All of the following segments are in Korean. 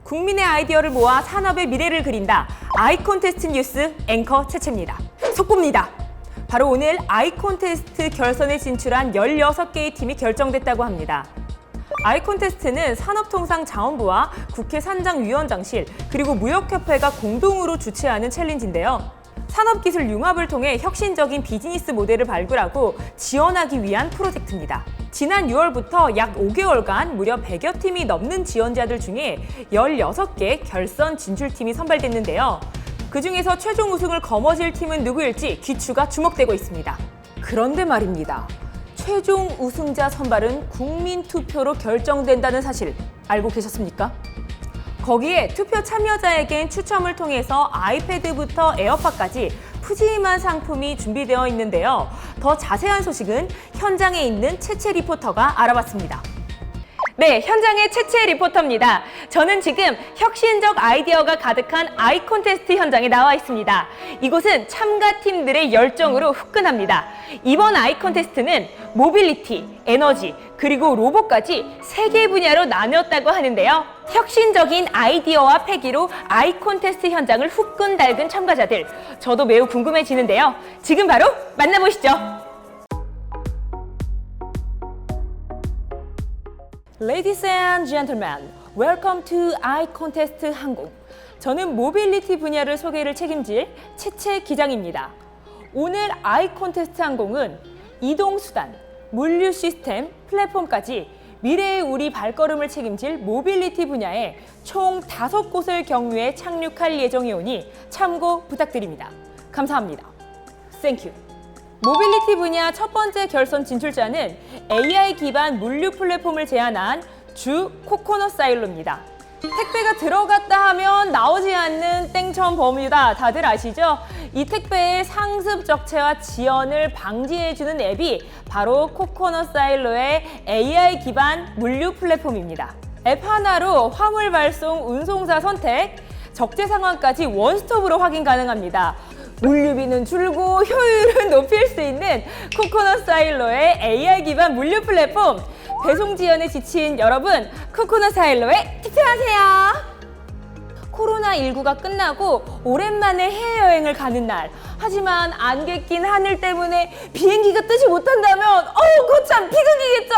국민의 아이디어를 모아 산업의 미래를 그린다. 아이콘테스트 뉴스 앵커 채채입니다. 속보입니다. 바로 오늘 아이콘테스트 결선에 진출한 16개의 팀이 결정됐다고 합니다. 아이콘테스트는 산업통상자원부와 국회 산장위원장실 그리고 무역협회가 공동으로 주최하는 챌린지인데요. 산업기술 융합을 통해 혁신적인 비즈니스 모델을 발굴하고 지원하기 위한 프로젝트입니다. 지난 6월부터 약 5개월간 무려 100여 팀이 넘는 지원자들 중에 16개 결선 진출팀이 선발됐는데요. 그중에서 최종 우승을 거머쥘 팀은 누구일지 귀추가 주목되고 있습니다. 그런데 말입니다. 최종 우승자 선발은 국민투표로 결정된다는 사실 알고 계셨습니까? 거기에 투표 참여자에겐 추첨을 통해서 아이패드부터 에어팟까지 푸짐한 상품이 준비되어 있는데요. 더 자세한 소식은 현장에 있는 채채 리포터가 알아봤습니다. 네, 현장의 채채 리포터입니다. 저는 지금 혁신적 아이디어가 가득한 아이콘테스트 현장에 나와 있습니다. 이곳은 참가팀들의 열정으로 후끈합니다. 이번 아이콘테스트는 모빌리티, 에너지, 그리고 로봇까지 3개 분야로 나뉘었다고 하는데요. 혁신적인 아이디어와 패기로 아이콘테스트 현장을 후끈 달군 참가자들, 저도 매우 궁금해지는데요. 지금 바로 만나보시죠. Ladies and gentlemen, welcome to 아이콘테스트 항공. 저는 모빌리티 분야를 소개를 책임질 채채 기장입니다. 오늘 아이콘테스트 항공은 이동수단, 물류 시스템, 플랫폼까지 미래의 우리 발걸음을 책임질 모빌리티 분야에 총 5곳을 경유해 착륙할 예정이오니 참고 부탁드립니다. 감사합니다. Thank you. 모빌리티 분야 첫 번째 결선 진출자는 AI 기반 물류 플랫폼을 제안한 주 코코넛 사일로입니다. 택배가 들어갔다 하면 나오지 않는 땡처음 범유다. 다들 아시죠? 이 택배의 상습 적체와 지연을 방지해주는 앱이 바로 코코넛 사일로의 AI 기반 물류 플랫폼입니다. 앱 하나로 화물 발송, 운송사 선택, 적재 상황까지 원스톱으로 확인 가능합니다. 물류비는 줄고 효율은 높일 수 있는 코코넛 사일로의 AI 기반 물류 플랫폼. 배송 지연에 지친 여러분, 코코넛 사일로에 투표하세요. 코로나19가 끝나고 오랜만에 해외여행을 가는 날. 하지만 안개 낀 하늘 때문에 비행기가 뜨지 못한다면 거참 비극이겠죠.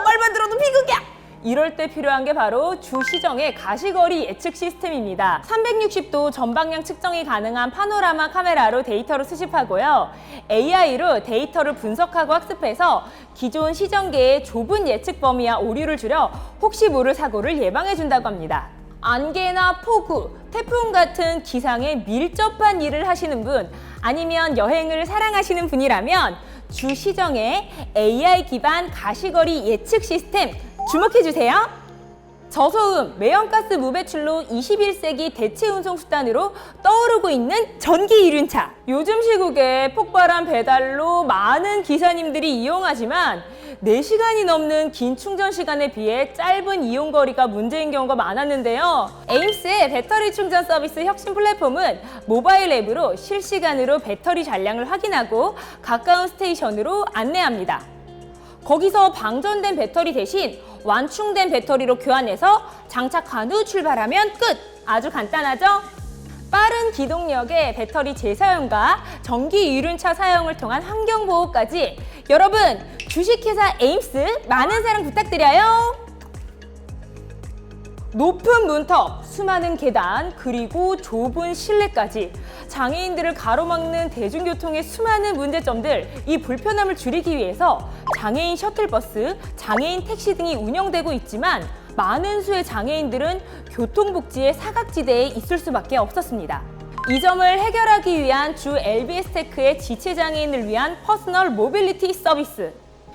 말만 들어도 비극이야. 이럴 때 필요한 게 바로 주시정의 가시거리 예측 시스템입니다. 360도 전방향 측정이 가능한 파노라마 카메라로 데이터를 수집하고요. AI로 데이터를 분석하고 학습해서 기존 시정계의 좁은 예측 범위와 오류를 줄여 혹시 모를 사고를 예방해준다고 합니다. 안개나 폭우, 태풍 같은 기상에 밀접한 일을 하시는 분, 아니면 여행을 사랑하시는 분이라면 주시정의 AI 기반 가시거리 예측 시스템 주목해주세요. 저소음, 매연가스 무배출로 21세기 대체 운송 수단으로 떠오르고 있는 전기 이륜차. 요즘 시국에 폭발한 배달로 많은 기사님들이 이용하지만 4시간이 넘는 긴 충전 시간에 비해 짧은 이용 거리가 문제인 경우가 많았는데요. 에임스의 배터리 충전 서비스 혁신 플랫폼은 모바일 앱으로 실시간으로 배터리 잔량을 확인하고 가까운 스테이션으로 안내합니다. 거기서 방전된 배터리 대신 완충된 배터리로 교환해서 장착한 후 출발하면 끝! 아주 간단하죠? 빠른 기동력의 배터리 재사용과 전기 이륜차 사용을 통한 환경보호까지 여러분, 주식회사 에임스 많은 사랑 부탁드려요. 높은 문턱, 수많은 계단, 그리고 좁은 실내까지 장애인들을 가로막는 대중교통의 수많은 문제점들, 이 불편함을 줄이기 위해서 장애인 셔틀버스, 장애인 택시 등이 운영되고 있지만 많은 수의 장애인들은 교통복지의 사각지대에 있을 수밖에 없었습니다. 이 점을 해결하기 위한 주 LBS테크의 지체장애인을 위한 퍼스널 모빌리티 서비스,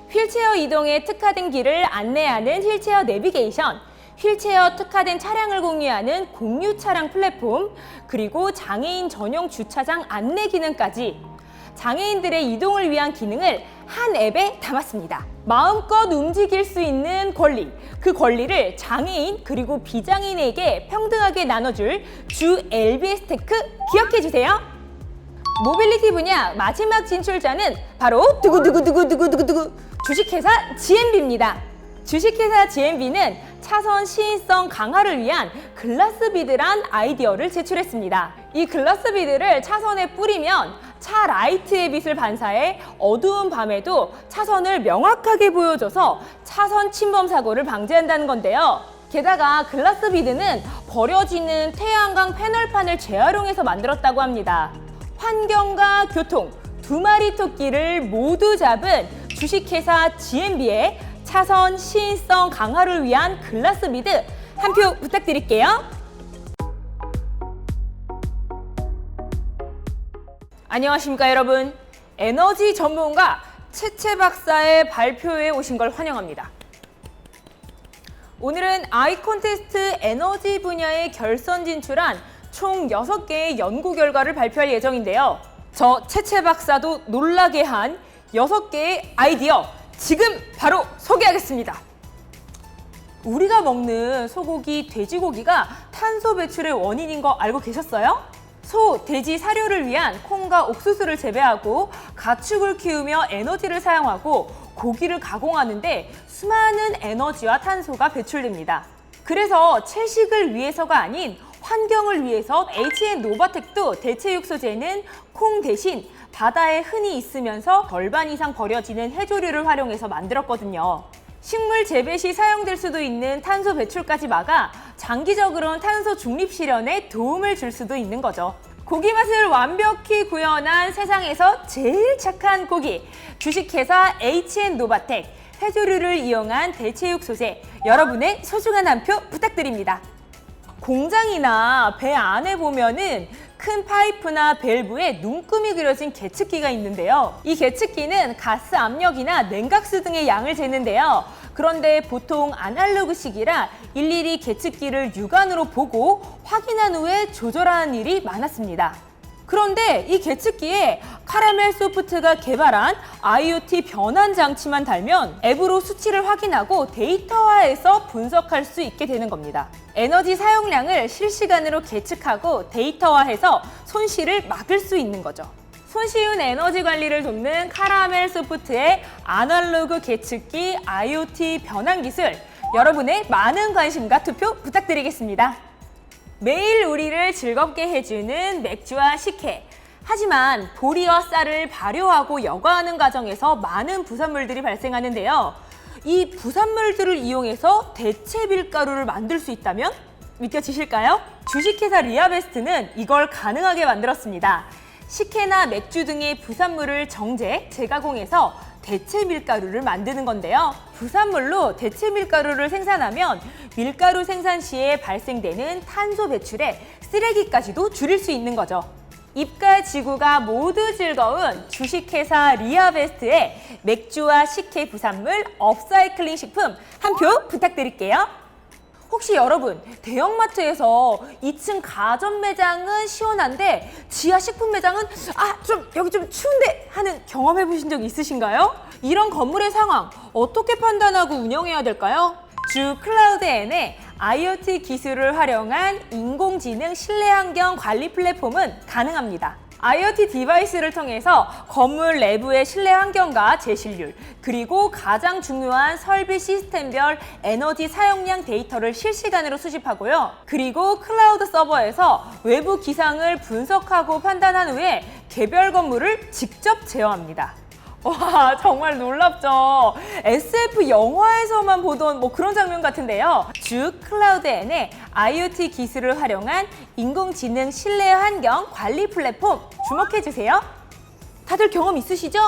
휠체어 이동에 특화된 길을 안내하는 휠체어 내비게이션, 휠체어 특화된 차량을 공유하는 공유 차량 플랫폼, 그리고 장애인 전용 주차장 안내 기능까지 장애인들의 이동을 위한 기능을 한 앱에 담았습니다. 마음껏 움직일 수 있는 권리, 그 권리를 장애인 그리고 비장애인에게 평등하게 나눠줄 주 LBS테크 기억해주세요. 모빌리티 분야 마지막 진출자는 바로 두구두구두구두구두구 주식회사 GMB입니다. 주식회사 GMB는 차선 시인성 강화를 위한 글라스 비드란 아이디어를 제출했습니다. 이 글라스 비드를 차선에 뿌리면 차 라이트의 빛을 반사해 어두운 밤에도 차선을 명확하게 보여줘서 차선 침범 사고를 방지한다는 건데요. 게다가 글라스 비드는 버려지는 태양광 패널판을 재활용해서 만들었다고 합니다. 환경과 교통, 두 마리 토끼를 모두 잡은 주식회사 GMB의 차선 시인성 강화를 위한 글라스 비드 한 표 부탁드릴게요. 안녕하십니까 여러분. 에너지 전문가 채채 박사의 발표에 오신 걸 환영합니다. 오늘은 아이콘테스트 에너지 분야에 결선 진출한 총 6개의 연구 결과를 발표할 예정인데요. 저 채채 박사도 놀라게 한 6개의 아이디어 지금 바로 소개하겠습니다. 우리가 먹는 소고기, 돼지고기가 탄소 배출의 원인인 거 알고 계셨어요? 소, 돼지 사료를 위한 콩과 옥수수를 재배하고 가축을 키우며 에너지를 사용하고 고기를 가공하는데 수많은 에너지와 탄소가 배출됩니다. 그래서 채식을 위해서가 아닌 환경을 위해서 HN노바텍도 대체육소제는 콩 대신 바다에 흔히 있으면서 절반 이상 버려지는 해조류를 활용해서 만들었거든요. 식물 재배 시 사용될 수도 있는 탄소 배출까지 막아 장기적으로는 탄소 중립 실현에 도움을 줄 수도 있는 거죠. 고기 맛을 완벽히 구현한 세상에서 제일 착한 고기, 주식회사 HN노바텍, 해조류를 이용한 대체육 소재, 여러분의 소중한 한 표 부탁드립니다. 공장이나 배 안에 보면은 큰 파이프나 밸브에 눈금이 그려진 계측기가 있는데요. 이 계측기는 가스 압력이나 냉각수 등의 양을 재는데요. 그런데 보통 아날로그식이라 일일이 계측기를 육안으로 보고 확인한 후에 조절하는 일이 많았습니다. 그런데 이 계측기에 카라멜 소프트가 개발한 IoT 변환 장치만 달면 앱으로 수치를 확인하고 데이터화해서 분석할 수 있게 되는 겁니다. 에너지 사용량을 실시간으로 계측하고 데이터화해서 손실을 막을 수 있는 거죠. 손쉬운 에너지 관리를 돕는 카라멜 소프트의 아날로그 계측기 IoT 변환 기술, 여러분의 많은 관심과 투표 부탁드리겠습니다. 매일 우리를 즐겁게 해주는 맥주와 식혜. 하지만 보리와 쌀을 발효하고 여과하는 과정에서 많은 부산물들이 발생하는데요. 이 부산물들을 이용해서 대체 밀가루를 만들 수 있다면 믿겨지실까요? 주식회사 리아베스트는 이걸 가능하게 만들었습니다. 식혜나 맥주 등의 부산물을 정제, 재가공해서 대체 밀가루를 만드는 건데요. 부산물로 대체 밀가루를 생산하면 밀가루 생산 시에 발생되는 탄소 배출에 쓰레기까지도 줄일 수 있는 거죠. 입과 지구가 모두 즐거운 주식회사 리아베스트의 맥주와 식혜 부산물 업사이클링 식품 한 표 부탁드릴게요. 혹시 여러분 대형마트에서 2층 가전 매장은 시원한데 지하 식품 매장은 여기 좀 추운데 하는 경험해 보신 적 있으신가요? 이런 건물의 상황 어떻게 판단하고 운영해야 될까요? 주 클라우드N의 IoT 기술을 활용한 인공지능 실내 환경 관리 플랫폼은 가능합니다. IoT 디바이스를 통해서 건물 내부의 실내 환경과 제실률, 그리고 가장 중요한 설비 시스템별 에너지 사용량 데이터를 실시간으로 수집하고요. 그리고 클라우드 서버에서 외부 기상을 분석하고 판단한 후에 개별 건물을 직접 제어합니다. 와, 정말 놀랍죠? SF 영화에서만 보던 그런 장면 같은데요. 주 클라우드N의 IoT 기술을 활용한 인공지능 실내 환경 관리 플랫폼 주목해주세요. 다들 경험 있으시죠?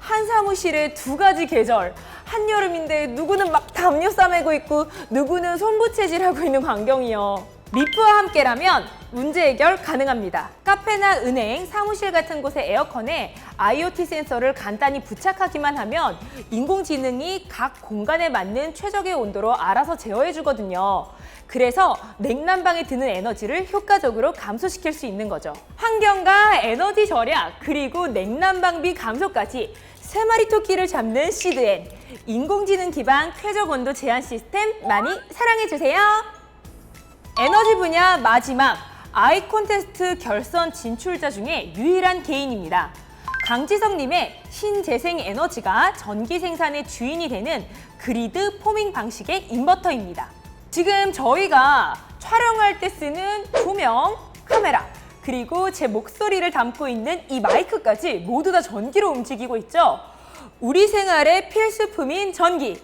한 사무실에 2가지 계절, 한여름인데 누구는 막 담요 싸매고 있고 누구는 손부채질하고 있는 광경이요. 리프와 함께라면 문제 해결 가능합니다. 카페나 은행, 사무실 같은 곳의 에어컨에 IoT 센서를 간단히 부착하기만 하면 인공지능이 각 공간에 맞는 최적의 온도로 알아서 제어해 주거든요. 그래서 냉난방에 드는 에너지를 효과적으로 감소시킬 수 있는 거죠. 환경과 에너지 절약, 그리고 냉난방비 감소까지 3마리 토끼를 잡는 시드엔, 인공지능 기반 쾌적 온도 제한 시스템 많이 사랑해주세요. 에너지 분야 마지막 아이콘테스트 결선 진출자 중에 유일한 개인입니다. 강지성님의 신재생 에너지가 전기 생산의 주인이 되는 그리드 포밍 방식의 인버터입니다. 지금 저희가 촬영할 때 쓰는 조명, 카메라, 그리고 제 목소리를 담고 있는 이 마이크까지 모두 다 전기로 움직이고 있죠. 우리 생활의 필수품인 전기.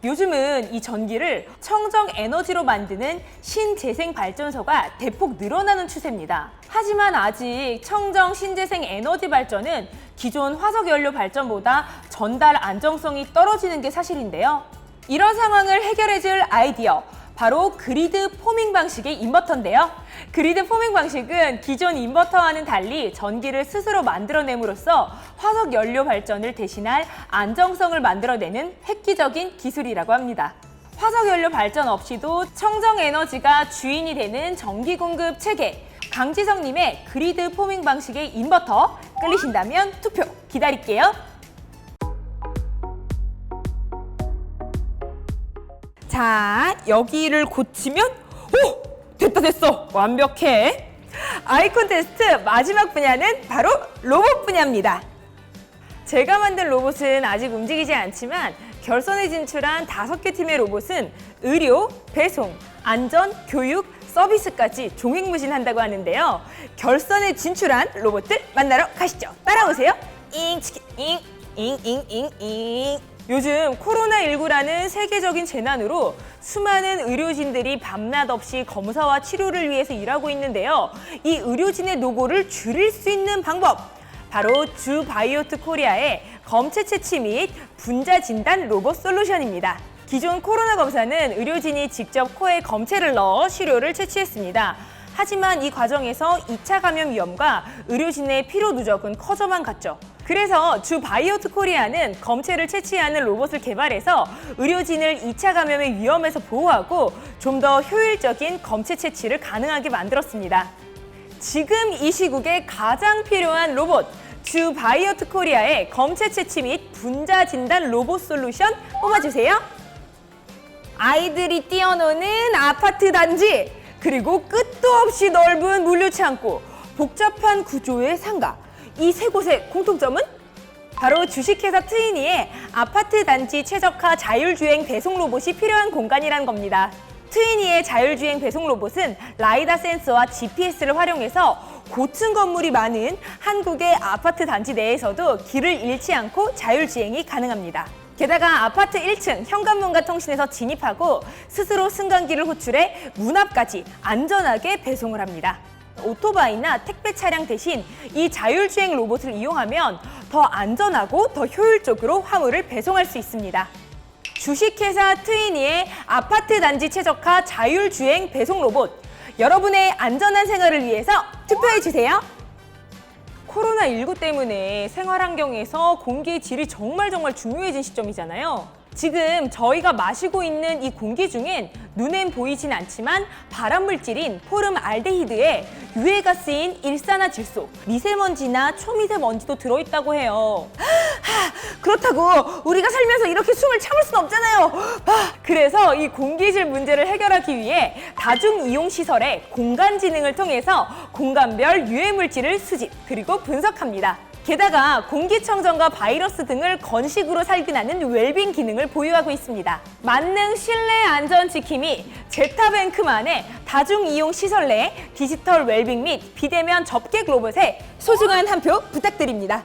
요즘은 이 전기를 청정 에너지로 만드는 신재생 발전소가 대폭 늘어나는 추세입니다. 하지만 아직 청정 신재생 에너지 발전은 기존 화석 연료 발전보다 전달 안정성이 떨어지는 게 사실인데요. 이런 상황을 해결해줄 아이디어, 바로 그리드 포밍 방식의 인버터인데요. 그리드 포밍 방식은 기존 인버터와는 달리 전기를 스스로 만들어냄으로써 화석 연료 발전을 대신할 안정성을 만들어내는 획기적인 기술이라고 합니다. 화석 연료 발전 없이도 청정 에너지가 주인이 되는 전기 공급 체계, 강지성님의 그리드 포밍 방식의 인버터 끌리신다면 투표 기다릴게요. 자, 여기를 고치면 오! 됐어! 완벽해! 아이콘 테스트 마지막 분야는 바로 로봇 분야입니다. 제가 만든 로봇은 아직 움직이지 않지만 결선에 진출한 5개 팀의 로봇은 의료, 배송, 안전, 교육, 서비스까지 종횡무진한다고 하는데요. 결선에 진출한 로봇들 만나러 가시죠. 따라오세요. 요즘 코로나19라는 세계적인 재난으로 수많은 의료진들이 밤낮 없이 검사와 치료를 위해서 일하고 있는데요. 이 의료진의 노고를 줄일 수 있는 방법, 바로 주바이오트 코리아의 검체 채취 및 분자 진단 로봇 솔루션입니다. 기존 코로나 검사는 의료진이 직접 코에 검체를 넣어 시료를 채취했습니다. 하지만 이 과정에서 2차 감염 위험과 의료진의 피로 누적은 커져만 갔죠. 그래서 주바이오트 코리아는 검체를 채취하는 로봇을 개발해서 의료진을 2차 감염의 위험에서 보호하고 좀 더 효율적인 검체 채취를 가능하게 만들었습니다. 지금 이 시국에 가장 필요한 로봇, 주바이오트 코리아의 검체 채취 및 분자 진단 로봇 솔루션 뽑아주세요. 아이들이 뛰어노는 아파트 단지, 그리고 끝도 없이 넓은 물류 창고, 복잡한 구조의 상가. 이 세 곳의 공통점은 바로 주식회사 트위니의 아파트 단지 최적화 자율주행 배송 로봇이 필요한 공간이란 겁니다. 트위니의 자율주행 배송 로봇은 라이다 센서와 GPS를 활용해서 고층 건물이 많은 한국의 아파트 단지 내에서도 길을 잃지 않고 자율주행이 가능합니다. 게다가 아파트 1층 현관문과 통신해서 진입하고 스스로 승강기를 호출해 문 앞까지 안전하게 배송을 합니다. 오토바이나 택배 차량 대신 이 자율주행 로봇을 이용하면 더 안전하고 더 효율적으로 화물을 배송할 수 있습니다. 주식회사 트위니의 아파트 단지 최적화 자율주행 배송 로봇, 여러분의 안전한 생활을 위해서 투표해주세요. 코로나19 때문에 생활 환경에서 공기의 질이 정말 중요해진 시점이잖아요. 지금 저희가 마시고 있는 이 공기 중엔 눈엔 보이진 않지만 발암물질인 포름알데히드에 유해가스인 일산화질소, 미세먼지나 초미세먼지도 들어있다고 해요. 그렇다고 우리가 살면서 이렇게 숨을 참을 수는 없잖아요. 그래서 이 공기질 문제를 해결하기 위해 다중이용시설의 공간지능을 통해서 공간별 유해물질을 수집, 그리고 분석합니다. 게다가 공기청정과 바이러스 등을 건식으로 살균하는 웰빙 기능을 보유하고 있습니다. 만능 실내 안전 지킴이 제타뱅크만의 다중이용 시설 내 디지털 웰빙 및 비대면 접객 로봇에 소중한 한 표 부탁드립니다.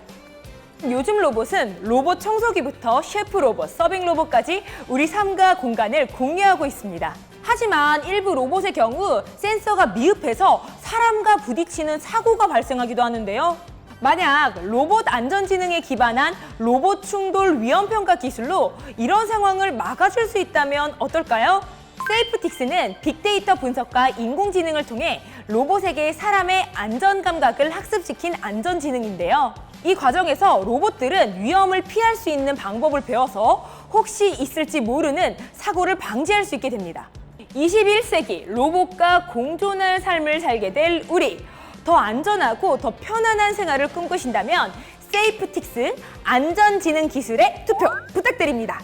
요즘 로봇은 로봇 청소기부터 셰프 로봇, 서빙 로봇까지 우리 삶과 공간을 공유하고 있습니다. 하지만 일부 로봇의 경우 센서가 미흡해서 사람과 부딪히는 사고가 발생하기도 하는데요. 만약 로봇 안전지능에 기반한 로봇 충돌 위험평가 기술로 이런 상황을 막아줄 수 있다면 어떨까요? 세이프틱스는 빅데이터 분석과 인공지능을 통해 로봇에게 사람의 안전 감각을 학습시킨 안전지능인데요. 이 과정에서 로봇들은 위험을 피할 수 있는 방법을 배워서 혹시 있을지 모르는 사고를 방지할 수 있게 됩니다. 21세기 로봇과 공존할 삶을 살게 될 우리, 더 안전하고 더 편안한 생활을 꿈꾸신다면 세이프틱스 안전지능 기술에 투표 부탁드립니다.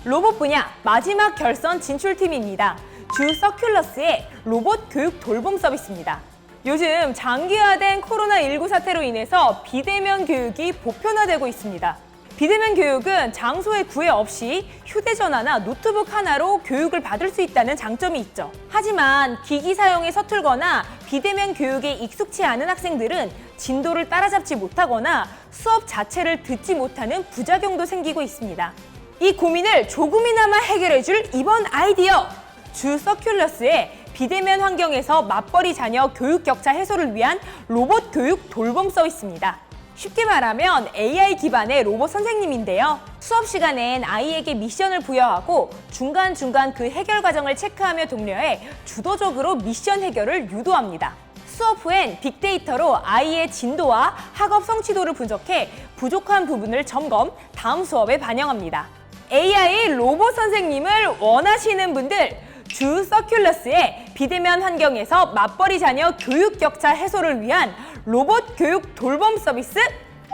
로봇 분야 마지막 결선 진출팀입니다. 주 서큘러스의 로봇 교육 돌봄 서비스입니다. 요즘 장기화된 코로나19 사태로 인해서 비대면 교육이 보편화되고 있습니다. 비대면 교육은 장소에 구애 없이 휴대전화나 노트북 하나로 교육을 받을 수 있다는 장점이 있죠. 하지만 기기 사용에 서툴거나 비대면 교육에 익숙치 않은 학생들은 진도를 따라잡지 못하거나 수업 자체를 듣지 못하는 부작용도 생기고 있습니다. 이 고민을 조금이나마 해결해줄 이번 아이디어! 주 서큘러스의 비대면 환경에서 맞벌이 자녀 교육 격차 해소를 위한 로봇 교육 돌봄 서비스입니다. 쉽게 말하면 AI 기반의 로봇 선생님인데요. 수업 시간엔 아이에게 미션을 부여하고 중간중간 그 해결 과정을 체크하며 독려해 주도적으로 미션 해결을 유도합니다. 수업 후엔 빅데이터로 아이의 진도와 학업 성취도를 분석해 부족한 부분을 점검, 다음 수업에 반영합니다. AI 로봇 선생님을 원하시는 분들, 주 서큘러스의 비대면 환경에서 맞벌이 자녀 교육 격차 해소를 위한 로봇 교육 돌봄 서비스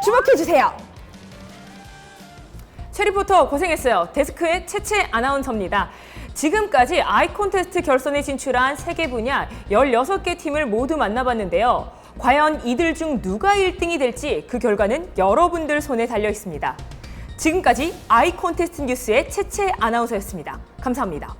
주목해주세요. 최리포터 고생했어요. 데스크의 채채 아나운서입니다. 지금까지 아이콘테스트 결선에 진출한 3개 분야 16개 팀을 모두 만나봤는데요. 과연 이들 중 누가 1등이 될지 그 결과는 여러분들 손에 달려 있습니다. 지금까지 아이콘테스트 뉴스의 채채 아나운서였습니다. 감사합니다.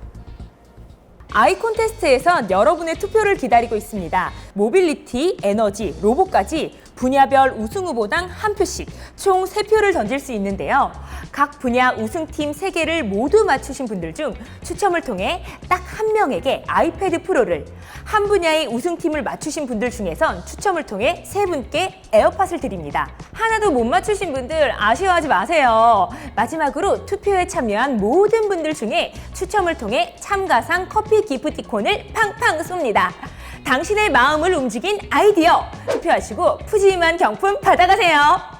아이콘테스트에선 여러분의 투표를 기다리고 있습니다. 모빌리티, 에너지, 로봇까지 분야별 우승 후보당 1표씩 총 3표를 던질 수 있는데요. 각 분야 우승팀 3개를 모두 맞추신 분들 중 추첨을 통해 딱 1명에게 아이패드 프로를, 한 분야의 우승팀을 맞추신 분들 중에선 추첨을 통해 3분께 에어팟을 드립니다. 하나도 못 맞추신 분들 아쉬워하지 마세요. 마지막으로 투표에 참여한 모든 분들 중에 추첨을 통해 참가상 커피 기프티콘을 팡팡 쏩니다. 당신의 마음을 움직인 아이디어 투표하시고 푸짐한 경품 받아가세요.